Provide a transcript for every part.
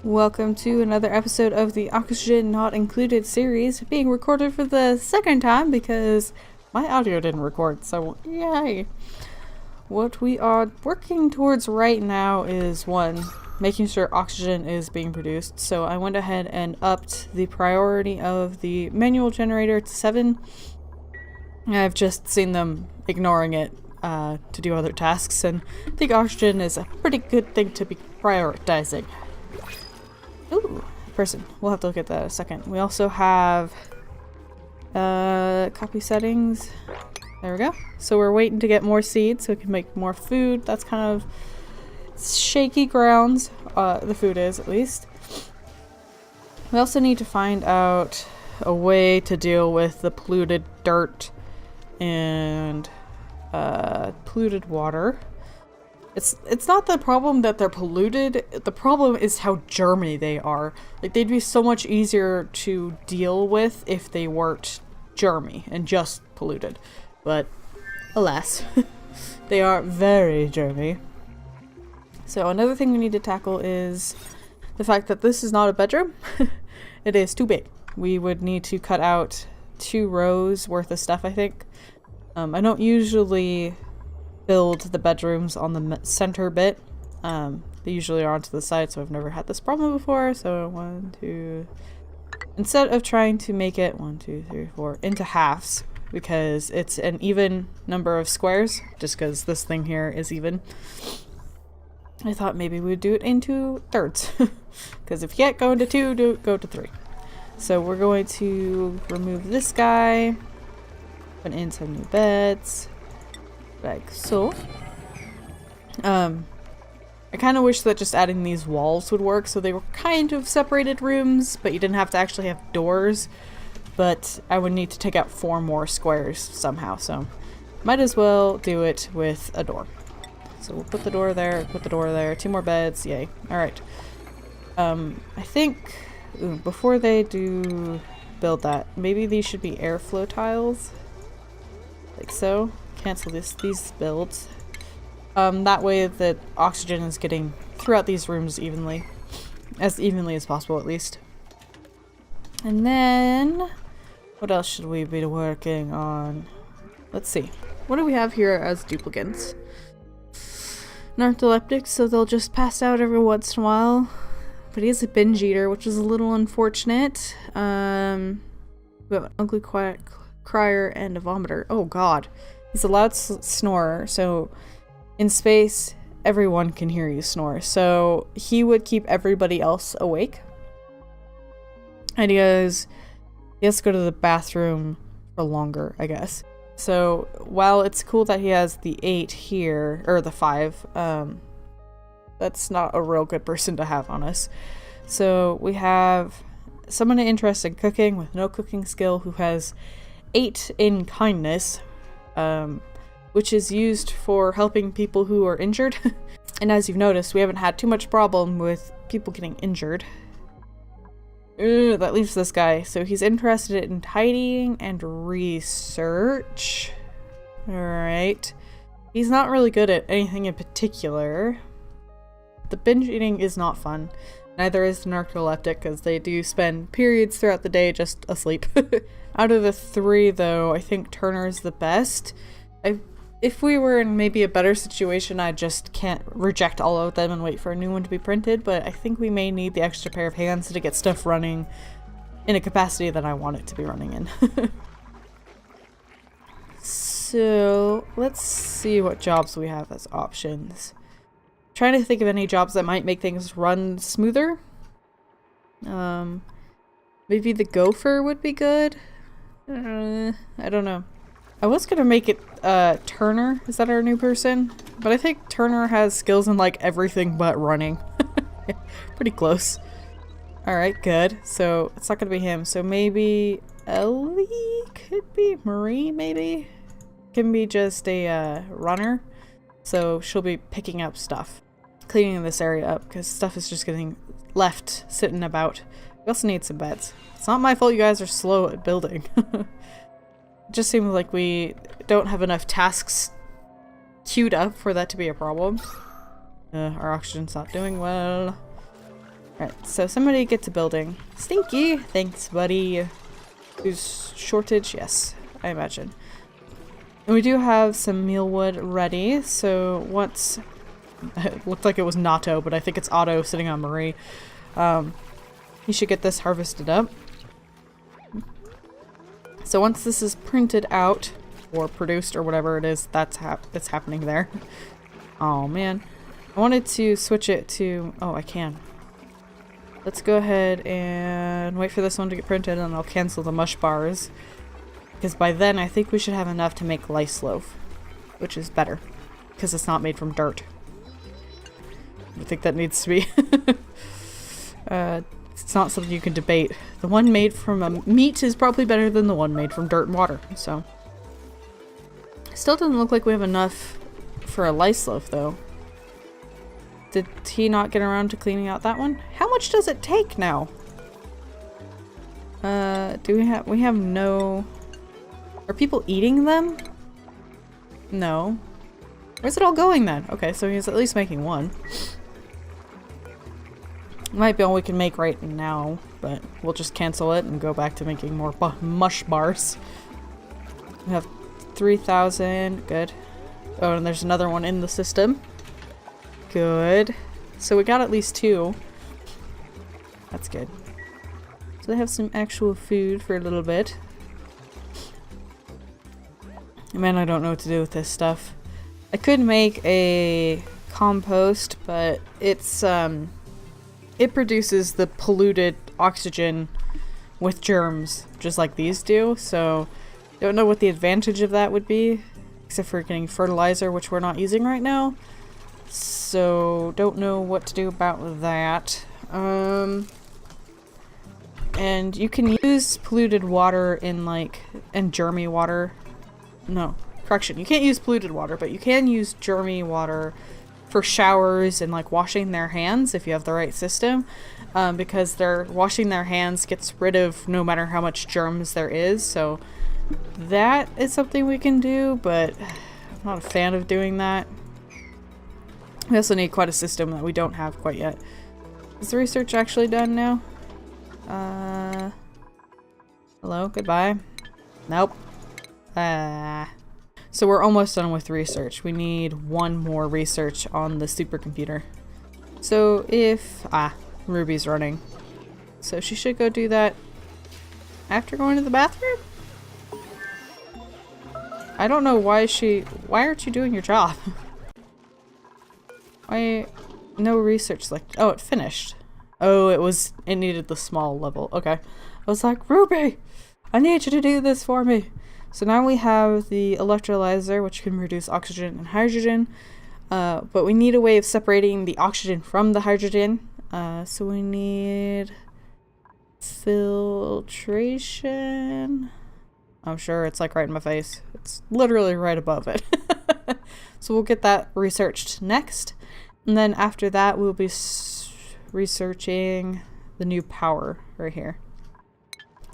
Welcome to another episode of the Oxygen Not Included series, being recorded for the second time because my audio didn't record, so yay! What we are working towards right now is, one, making sure oxygen is being produced, so I went ahead and upped the priority of the manual generator to 7. I've just seen them ignoring it to do other tasks, and I think oxygen is a pretty good thing to be prioritizing. Ooh, person. We'll have to look at that in a second. We also have copy settings. There we go. So we're waiting to get more seeds so we can make more food. That's kind of shaky grounds. The food is, at least. We also need to find out a way to deal with the polluted dirt and polluted water. It's not the problem that they're polluted, the problem is how germy they are. Like, they'd be so much easier to deal with if they weren't germy and just polluted. But, alas, they are very germy. So another thing we need to tackle is the fact that this is not a bedroom. It is too big. We would need to cut out 2 rows worth of stuff, I think. I don't usually build the bedrooms on the center bit. They usually are onto the side, so I've never had this problem before. So 1, 2... Instead of trying to make it 1, 2, 3, 4 into halves, because it's an even number of squares, just because this thing here is even, I thought maybe we'd do it into thirds. Because if you can't go into 2, go to 3. So we're going to remove this guy, put in some new beds, like so. I kind of wish that just adding these walls would work, so they were kind of separated rooms, but you didn't have to actually have doors. But I would need to take out 4 more squares somehow, so might as well do it with a door. So we'll put the door there, put the door there, 2 more beds, yay. Alright. I think, before they do build that, maybe these should be airflow tiles. Like so. Cancel these builds. That way the oxygen is getting throughout these rooms evenly. As evenly as possible, at least. And then, what else should we be working on? Let's see. What do we have here as duplicants? Narcoleptics, so they'll just pass out every once in a while. But he is a binge eater, which is a little unfortunate. We have an ugly quiet crier and a vomiter. Oh god. He's a loud snorer, so in space, everyone can hear you snore. So he would keep everybody else awake. And he has to go to the bathroom for longer, I guess. So while it's cool that he has the 8 here, or the 5, that's not a real good person to have on us. So we have someone interested in cooking with no cooking skill who has 8 in kindness, which is used for helping people who are injured. And as you've noticed, we haven't had too much problem with people getting injured. That leaves this guy. So he's interested in tidying and research. Alright. He's not really good at anything in particular. The binge eating is not fun. Neither is the narcoleptic, because they do spend periods throughout the day just asleep. Out of the 3, though, I think Turner's the best. If we were in maybe a better situation, I just can't reject all of them and wait for a new one to be printed, but I think we may need the extra pair of hands to get stuff running in a capacity that I want it to be running in. So, let's see what jobs we have as options. I'm trying to think of any jobs that might make things run smoother. Maybe the gopher would be good. I don't know. I was gonna make it Turner. Is that our new person? But I think Turner has skills in like everything but running. Pretty close. Alright, good. So it's not gonna be him. So maybe Ellie could be. Marie, maybe? Can be just a runner. So she'll be picking up stuff. Cleaning this area up because stuff is just getting left sitting about. We also need some beds. It's not my fault you guys are slow at building. It just seems like we don't have enough tasks queued up for that to be a problem. Our oxygen's not doing well. Alright, so somebody get to building. Stinky! Thanks, buddy. Who's shortage? Yes, I imagine. And we do have some mealwood ready, so once... It looked like it was Natto, but I think it's Otto sitting on Marie. He should get this harvested up. So once this is printed out, or produced, or whatever it is that's happening there. Oh man. I wanted to switch it to... Oh, I can. Let's go ahead and wait for this one to get printed, and I'll cancel the mush bars. Because by then I think we should have enough to make lice loaf. Which is better. Because it's not made from dirt. I think that needs to be... it's not something you can debate. The one made from a meat is probably better than the one made from dirt and water, so... Still doesn't look like we have enough for a lice loaf, though. Did he not get around to cleaning out that one? How much does it take now? We have no... Are people eating them? No. Where's it all going then? Okay, so he's at least making one. Might be all we can make right now, but we'll just cancel it and go back to making more mush bars. We have 3,000. Good. Oh, and there's another one in the system. Good. So we got at least 2. That's good. So they have some actual food for a little bit. Man, I don't know what to do with this stuff. I could make a compost, but it's it produces the polluted oxygen with germs, just like these do, so don't know what the advantage of that would be, except for getting fertilizer, which we're not using right now. So don't know what to do about that. And you can use polluted water in and germy water. No, correction, you can't use polluted water, but you can use germy water for showers and washing their hands if you have the right system, because washing their hands gets rid of no matter how much germs there is, so that is something we can do, but I'm not a fan of doing that. We also need quite a system that we don't have quite yet. Is the research actually done now? Hello, goodbye. Nope. So we're almost done with research. We need one more research on the supercomputer. So if... Ruby's running. So she should go do that after going to the bathroom? I don't know why why aren't you doing your job? Why... No research selected. Oh, it finished. Oh, it needed the small level. Okay. I was like, Ruby! I need you to do this for me! So now we have the electrolyzer, which can produce oxygen and hydrogen, but we need a way of separating the oxygen from the hydrogen, so we need filtration. I'm sure it's right in my face. It's literally right above it. So we'll get that researched next, and then after that we'll be researching the new power right here.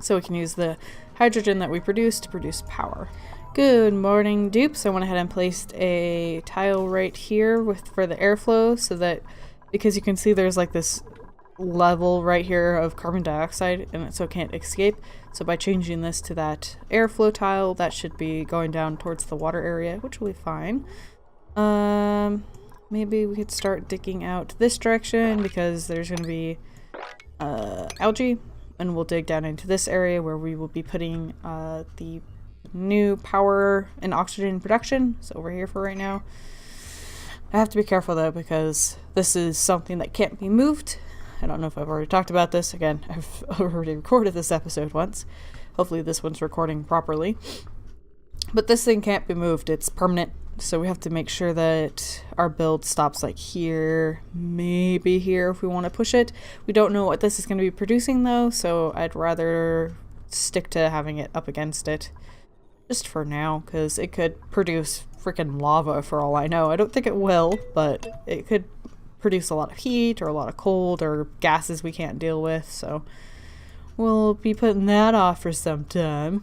So we can use the hydrogen that we produce to produce power. Good morning, dupes. I went ahead and placed a tile right here for the airflow, so that because you can see there's this level right here of carbon dioxide and so it can't escape. So by changing this to that airflow tile, that should be going down towards the water area, which will be fine. Maybe we could start digging out this direction because there's going to be algae. And we'll dig down into this area where we will be putting the new power and oxygen production. So over here for right now. I have to be careful though, because this is something that can't be moved. I don't know if I've already talked about this. Again, I've already recorded this episode once. Hopefully this one's recording properly. But this thing can't be moved. It's permanent. So we have to make sure that our build stops here, maybe here if we want to push it. We don't know what this is going to be producing though, so I'd rather stick to having it up against it. Just for now, because it could produce freaking lava for all I know. I don't think it will, but it could produce a lot of heat or a lot of cold or gases we can't deal with, so we'll be putting that off for some time.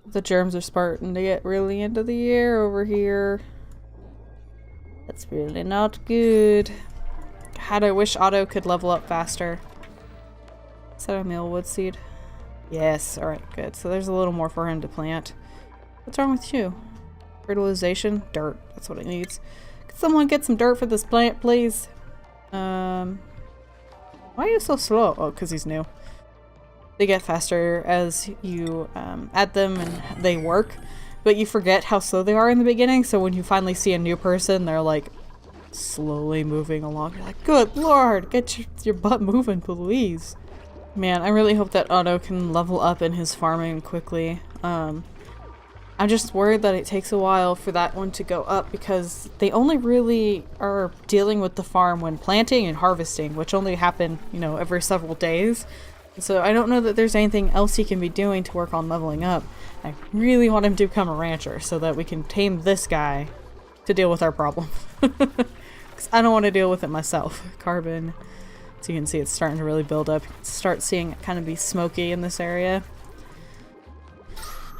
The germs are starting to get really into the air over here. That's really not good. had I wish Otto could level up faster. Is that a mealwood seed? Yes, alright, good. So there's a little more for him to plant. What's wrong with you? Fertilization? Dirt. That's what it needs. Could someone get some dirt for this plant, please? Why are you so slow? Oh, because he's new. They get faster as you add them and they work, but you forget how slow they are in the beginning, so when you finally see a new person, they're like slowly moving along. You're like, good lord, get your butt moving, please. Man, I really hope that Otto can level up in his farming quickly. I'm just worried that it takes a while for that one to go up because they only really are dealing with the farm when planting and harvesting, which only happen, you know, every several days. So I don't know that there's anything else he can be doing to work on leveling up. I really want him to become a rancher so that we can tame this guy to deal with our problem. Because I don't want to deal with it myself. Carbon. So you can see it's starting to really build up. Start seeing it kind of be smoky in this area.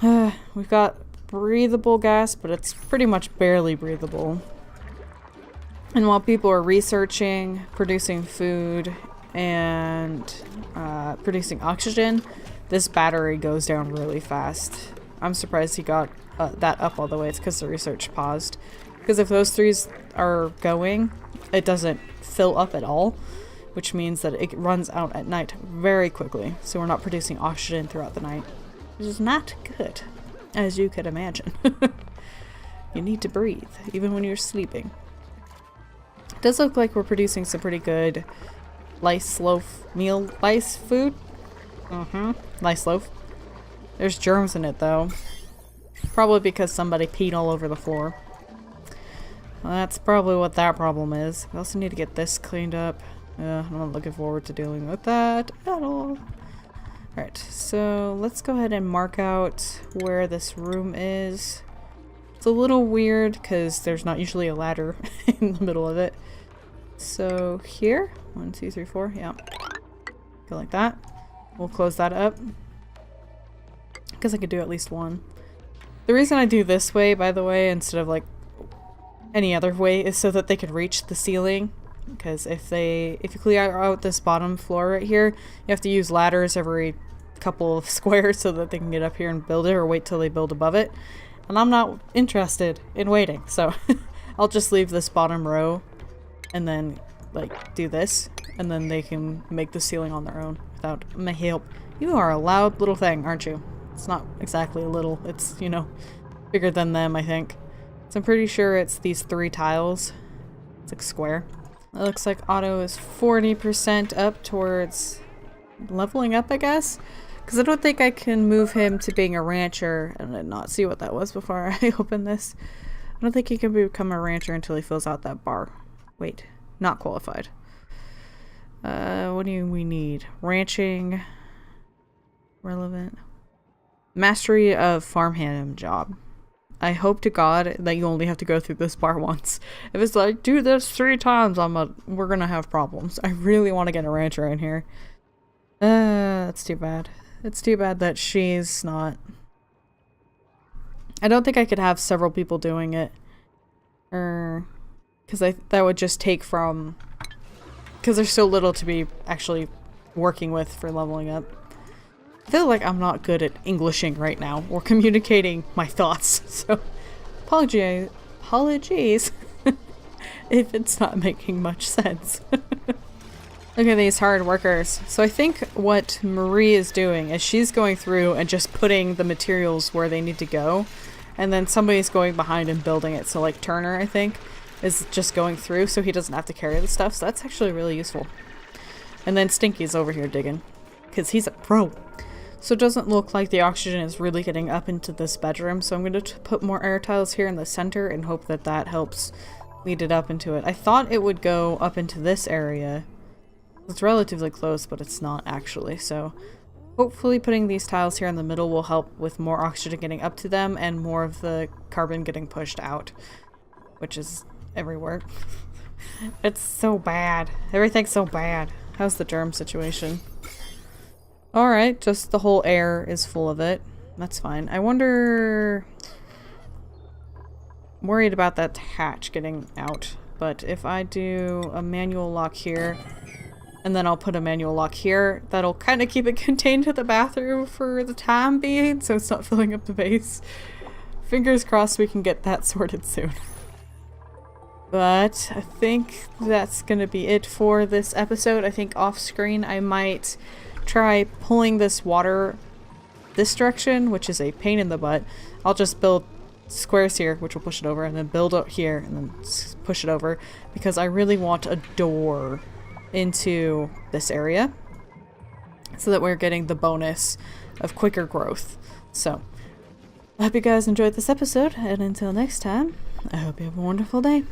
We've got breathable gas, but it's pretty much barely breathable. And while people are researching, producing food, and producing oxygen, this battery goes down really fast. I'm surprised he got that up all the way. It's because the research paused. Because if those threes are going, it doesn't fill up at all, which means that it runs out at night very quickly. So we're not producing oxygen throughout the night, which is not good, as you could imagine. You need to breathe, even when you're sleeping. It does look like we're producing some pretty good lice food. Lice loaf. There's germs in it though. Probably because somebody peed all over the floor. Well, that's probably what that problem is. We also need to get this cleaned up. I'm not looking forward to dealing with that at all. Alright, so let's go ahead and mark out where this room is. It's a little weird because there's not usually a ladder in the middle of it. So here, 1, 2, 3, 4, yeah. Go like that. We'll close that up. Because I could do at least one. The reason I do this way, by the way, instead of like any other way, is so that they could reach the ceiling. Because if you clear out this bottom floor right here, you have to use ladders every couple of squares so that they can get up here and build it, or wait till they build above it. And I'm not interested in waiting, so I'll just leave this bottom row and then like do this, and then they can make the ceiling on their own without my help. You are a loud little thing, aren't you? It's not exactly a little, it's, you know, bigger than them, I think. So I'm pretty sure it's these 3 tiles. It's like square. It looks like Otto is 40% up towards leveling up, I guess. Because I don't think I can move him to being a rancher. I did not see what that was before I opened this. I don't think he can become a rancher until he fills out that bar. Wait, not qualified. What do we need? Ranching. Relevant. Mastery of farmhand job. I hope to God that you only have to go through this bar once. If it's like, do this 3 times, we're gonna have problems. I really want to get a rancher in here. That's too bad. It's too bad that she's not. I don't think I could have several people doing it. Because that would just take from... Because there's so little to be actually working with for leveling up. I feel like I'm not good at Englishing right now, or communicating my thoughts, so apologies if it's not making much sense. Look at these hard workers. So I think what Marie is doing is she's going through and just putting the materials where they need to go, and then somebody's going behind and building it. So like Turner, I think, is just going through so he doesn't have to carry the stuff, so that's actually really useful. And then Stinky's over here digging, because he's a pro. So it doesn't look like the oxygen is really getting up into this bedroom, so I'm going to put more air tiles here in the center and hope that that helps lead it up into it. I thought it would go up into this area. It's relatively close, but it's not actually, so hopefully putting these tiles here in the middle will help with more oxygen getting up to them and more of the carbon getting pushed out, which is everywhere. It's so bad. Everything's so bad. How's the germ situation? Alright, just the whole air is full of it. That's fine. I wonder... I'm worried about that hatch getting out. but if I do a manual lock here, and then I'll put a manual lock here, that'll kind of keep it contained to the bathroom for the time being, so it's not filling up the base. Fingers crossed we can get that sorted soon. But I think that's gonna be it for this episode. I think off screen I might try pulling this water this direction, which is a pain in the butt. I'll just build squares here, which will push it over, and then build up here, and then push it over, because I really want a door into this area so that we're getting the bonus of quicker growth. So, I hope you guys enjoyed this episode, and until next time, I hope you have a wonderful day.